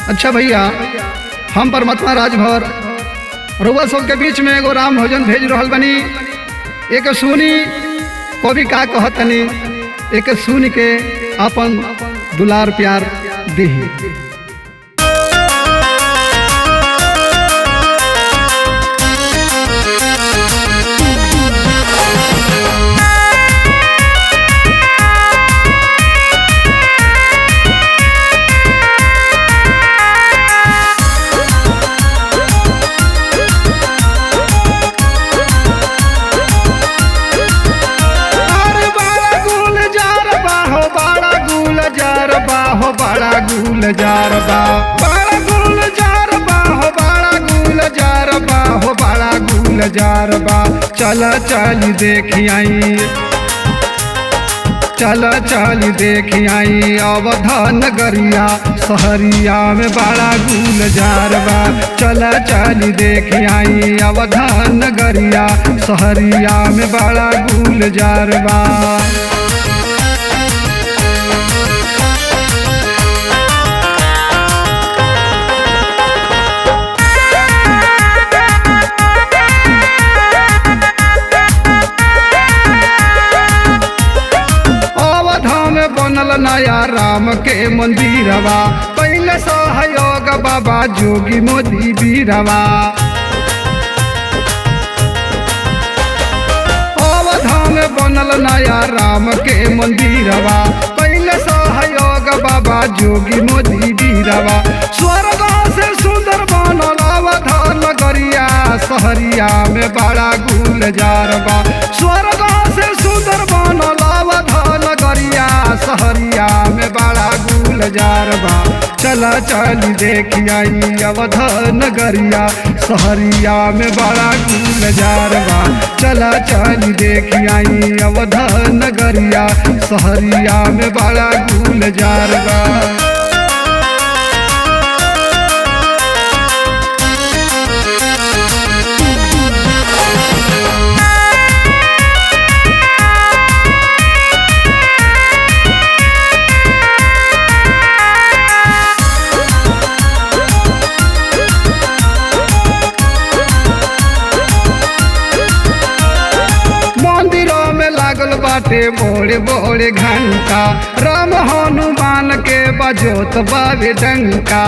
अच्छा भैया, हम परमात्मा राजभर रउआ सब के बीच में एगो राम भजन भेज रहल बनी। एक सुनी कवि का कहतनी, एक सुन के अपन दुलार प्यार देही। बड़ा गुलजार बा बड़ा गुलजार बा हो बड़ा गुलजार बा हो बड़ा गुलजार बा। चल चल देखी आई, चल चल देखी आई अवध नगरिया सहरिया में बड़ा गुलजार बा। चल चल देखी आई अवध नगरिया सहरिया में बड़ा गुलजार बा। बनल नया राम के मंदिरवा, पहले सहयोग बाबा जोगी मोदी बीरवा। अवधा में बनल नया राम के मंदिरवा, पहले सहयोग बाबा जोगी मोदी बीरवा। स्वर्ग से सुंदर बनल अवध नगरिया सहरिया में बड़ा गुलजार बा। स्वर्ग से सुंदर बनल अवध नगरिया सहरिया में बड़ा गुलजार बा। चला चल देखी आई अवध नगरिया सहरिया में बड़ा गुलजार बा। चला चल देखी आई अवध नगरिया सहरिया में बड़ा गुलजार बा। बाटे बोड़े बोड़े घंटा, राम हनुमान के बजोत बाबे डंका।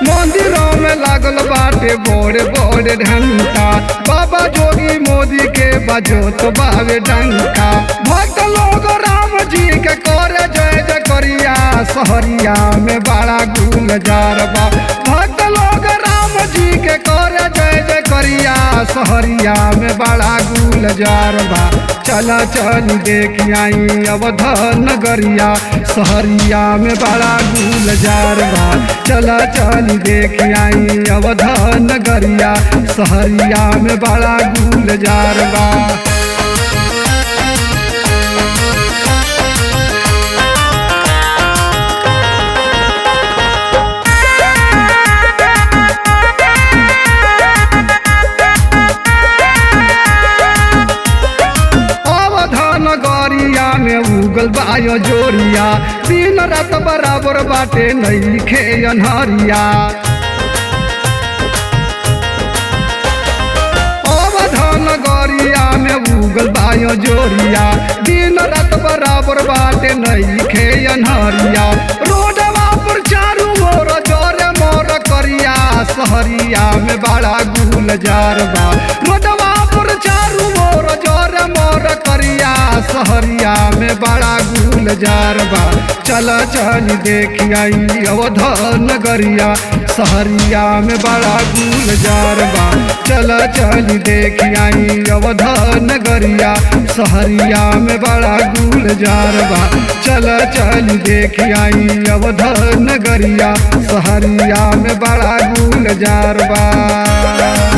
मंदिरों में लागल बाटे बोड़े बोड़े घंटा, बाबा जोगी मोदी के बजोत बाबे डंका। भक्त लोग राम जी के करे जय जय करिया सहरिया में बड़ा गुलजार बा। भक्त लोग राम जी के करे जय जय करिया सहरिया में बड़ा गुलजार बा। चला चल देखी आई अवध नगरिया सहरिया में बड़ा गुलजार बा। चला चल देखी आई अवध नगरिया सहरिया में बड़ा गुलजार बा। में उगल बायो जोरिया, दिन रात बराबर बाटे नहीं खे अनहरिया। अवध नगरिया में उगल बायो जोरिया, दिन रात बराबर बाटे नहीं खे अनहरिया। रोडवा पर चारू मोर जोरे मोर करिया सहरिया में बड़ा गुलजार बा। रोडवा पर चारू मोर जोरे मोर करिया सहरिया में बड़ा गुलजार बा। चला चल देखी आई अवध नगरिया सहरिया में बड़ा गुलजार बा। चला चल देखी आई अवध नगरिया सहरिया में बड़ा गुलजार बा। चला चल देखी आई अवध नगरिया सहरिया में बड़ा गुलजार बा।